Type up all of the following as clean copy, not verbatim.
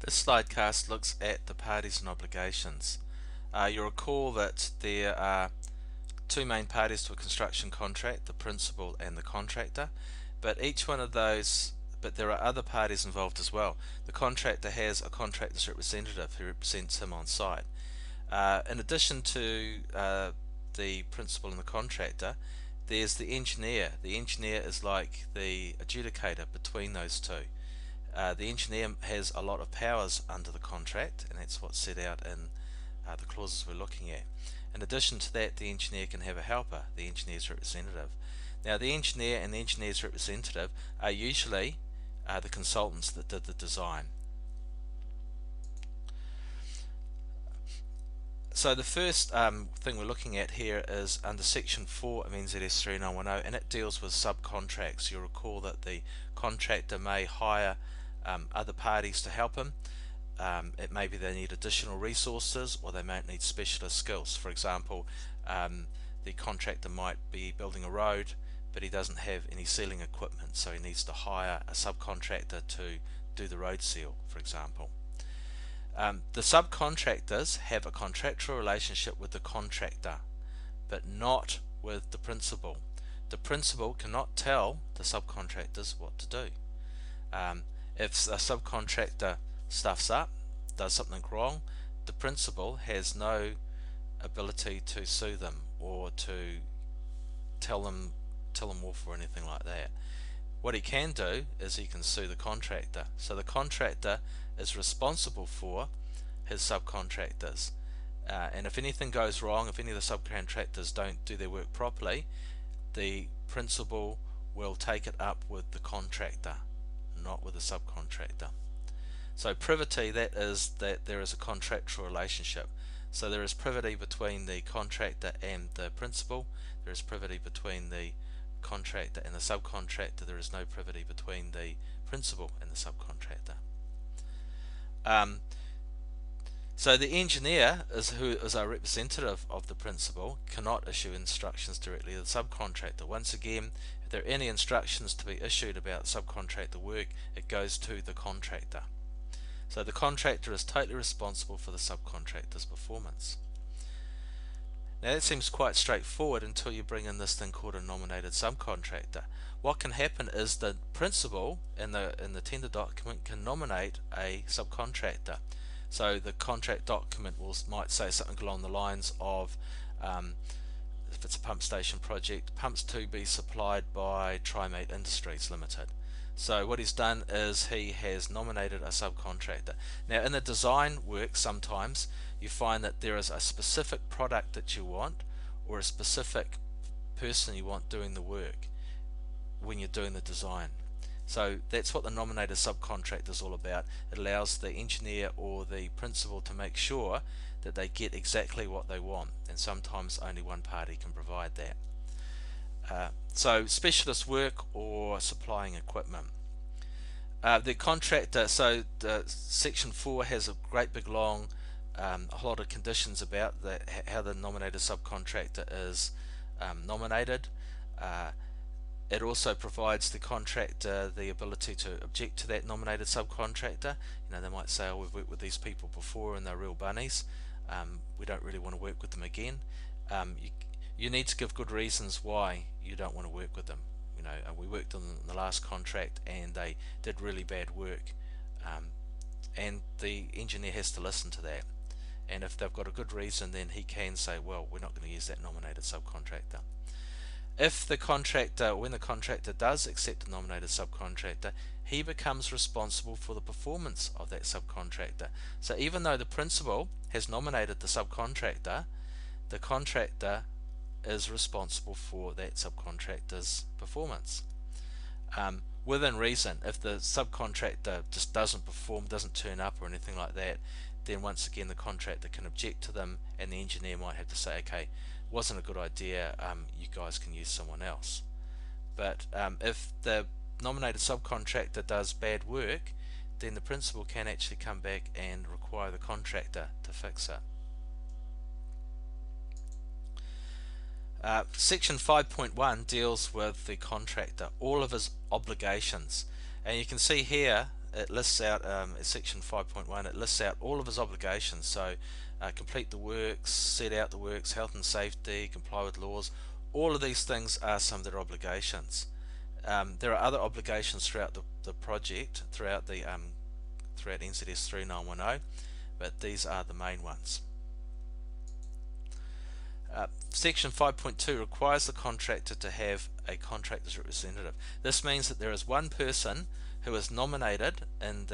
This slidecast looks at the parties and obligations. You'll recall that there are two main parties to a construction contract, the principal and the contractor, but there are other parties involved as well. The contractor has a contractor's representative who represents him on site. In addition to the principal and the contractor, there's the engineer. The engineer is like the adjudicator between those two. The engineer has a lot of powers under the contract, and that's what's set out in the clauses we're looking at. In addition to that, the engineer can have a helper, the engineer's representative. Now, the engineer and the engineer's representative are usually the consultants that did the design. So the first thing we're looking at here is under section 4 of NZS 3910, and it deals with subcontracts. You'll recall that the contractor may hire other parties to help him. It may be they need additional resources, or they might need specialist skills. For example, the contractor might be building a road, but he doesn't have any sealing equipment, so he needs to hire a subcontractor to do the road seal, for example. The subcontractors have a contractual relationship with the contractor, but not with the principal. The principal cannot tell the subcontractors what to do. If a subcontractor stuffs up, does something wrong, the principal has no ability to sue them or to tell them off or anything like that. What he can do is he can sue the contractor. So the contractor is responsible for his subcontractors, and if anything goes wrong, if any of the subcontractors don't do their work properly, the principal will take it up with the contractor, not with the subcontractor. So privity, that is that there is a contractual relationship. So there is privity between the contractor and the principal. There is privity between the contractor and the subcontractor. There is no privity between the principal and the subcontractor. So the engineer, who is a representative of the principal, cannot issue instructions directly to the subcontractor. Once again, if there are any instructions to be issued about subcontractor work, it goes to the contractor. So the contractor is totally responsible for the subcontractor's performance. Now that seems quite straightforward until you bring in this thing called a nominated subcontractor. What can happen is the principal in the tender document can nominate a subcontractor. So the contract document might say something along the lines of, if it's a pump station project, pumps to be supplied by Trimate Industries Limited. So what he's done is he has nominated a subcontractor. Now in the design work, sometimes you find that there is a specific product that you want, or a specific person you want doing the work when you're doing the design. So that's what the nominated subcontractor is all about. It allows the engineer or the principal to make sure that they get exactly what they want, and sometimes only one party can provide that. So specialist work or supplying equipment. The contractor, so section 4 has a great big long a whole lot of conditions about how the nominated subcontractor is nominated. It also provides the contractor the ability to object to that nominated subcontractor. You know, they might say, oh, we've worked with these people before and they're real bunnies. We don't really want to work with them again. You need to give good reasons why you don't want to work with them. You know, we worked on the last contract and they did really bad work, and the engineer has to listen to that. And if they've got a good reason, then he can say, well, we're not going to use that nominated subcontractor. If the contractor, when the contractor does accept a nominated subcontractor, he becomes responsible for the performance of that subcontractor. So even though the principal has nominated the subcontractor, the contractor is responsible for that subcontractor's performance. Within reason. If the subcontractor just doesn't perform, doesn't turn up or anything like that, then once again the contractor can object to them, and the engineer might have to say, okay, wasn't a good idea, you guys can use someone else. But if the nominated subcontractor does bad work, then the principal can actually come back and require the contractor to fix it. Section 5.1 deals with the contractor, all of his obligations, and you can see here it lists out section 5.1. It lists out all of his obligations. So complete the works, set out the works, health and safety, comply with laws. All of these things are some of their obligations. There are other obligations throughout the project, throughout NZS 3910, but these are the main ones. Section 5.2 requires the contractor to have a contractor's representative. This means that there is one person who is nominated in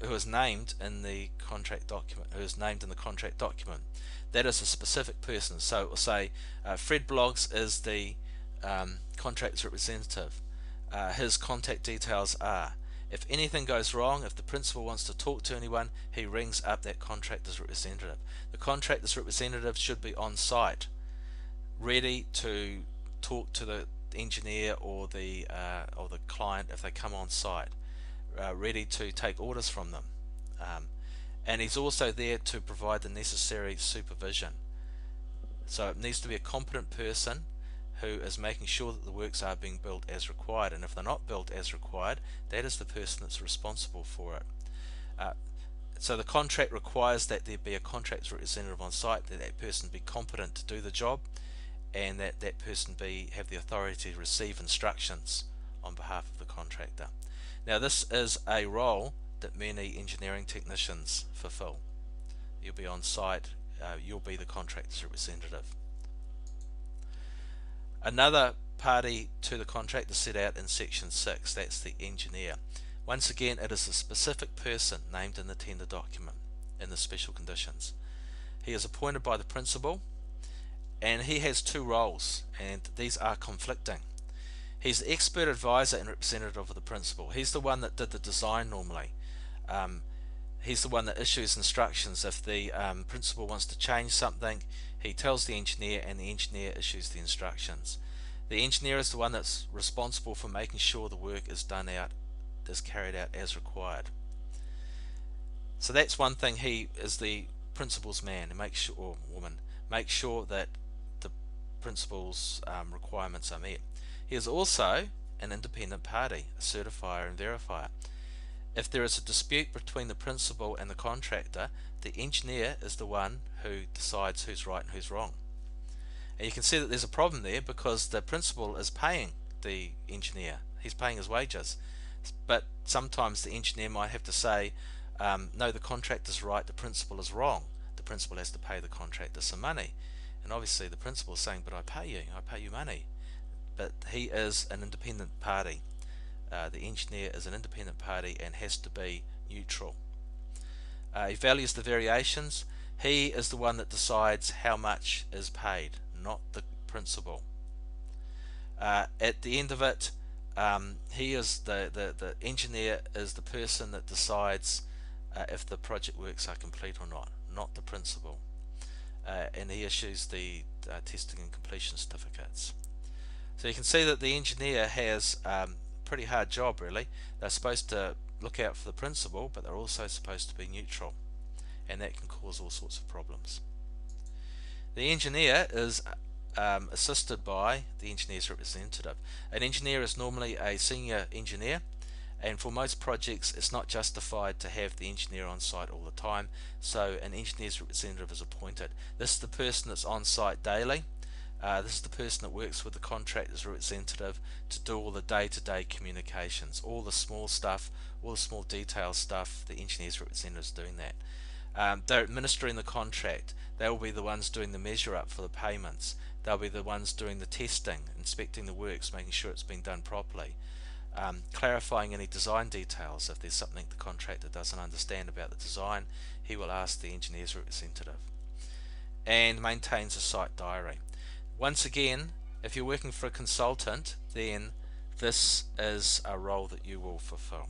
who is named in the contract document, who is named in the contract document. That is a specific person. So it will say Fred Bloggs is the contractor's representative. His contact details are. If anything goes wrong, if the principal wants to talk to anyone, he rings up that contractor's representative. The contractor's representative should be on site, ready to talk to the engineer or the client if they come on site, ready to take orders from them. And he's also there to provide the necessary supervision. So it needs to be a competent person who is making sure that the works are being built as required, and if they're not built as required, that is the person that's responsible for it. So the contract requires that there be a contractor's representative on site, that that person be competent to do the job, and that that person have the authority to receive instructions on behalf of the contractor. Now this is a role that many engineering technicians fulfill. You'll be on site, you'll be the contractor's representative. Another party to the contract is set out in section 6, that's the engineer. Once again, it is a specific person named in the tender document in the special conditions. He is appointed by the principal, and he has two roles, and these are conflicting. He's the expert advisor and representative of the principal. He's the one that did the design normally. He's the one that issues instructions. If the principal wants to change something, he tells the engineer, and the engineer issues the instructions. The engineer is the one that's responsible for making sure the work is carried out as required. So that's one thing. He is the principal's man, and or woman, make sure that the principal's requirements are met. He is also an independent party, a certifier and verifier. If there is a dispute between the principal and the contractor, the engineer is the one who decides who's right and who's wrong. And you can see that there's a problem there because the principal is paying the engineer. He's paying his wages. But sometimes the engineer might have to say, no, the contractor's right, the principal is wrong. The principal has to pay the contractor some money. And obviously the principal is saying, but I pay you money. But he is an independent party. The engineer is an independent party and has to be neutral. He values the variations. He is the one that decides how much is paid, not the principal. At the end of it, he is the engineer is the person that decides if the project works are complete or not the principal. And he issues the testing and completion certificates. So you can see that the engineer has a pretty hard job really. They're supposed to look out for the principal, but they're also supposed to be neutral, and that can cause all sorts of problems. The engineer is assisted by the engineer's representative. An engineer is normally a senior engineer, and for most projects it's not justified to have the engineer on site all the time, so an engineer's representative is appointed. This is the person that's on site daily. This is the person that works with the contractor's representative to do all the day-to-day communications, all the small stuff, all the small detail stuff. The engineer's representative is doing that. They're administering the contract. They'll be the ones doing the measure up for the payments. They'll be the ones doing the testing, inspecting the works, making sure it's being done properly, clarifying any design details. If there's something the contractor doesn't understand about the design, he will ask the engineer's representative, and maintains a site diary. Once again, if you're working for a consultant, then this is a role that you will fulfill.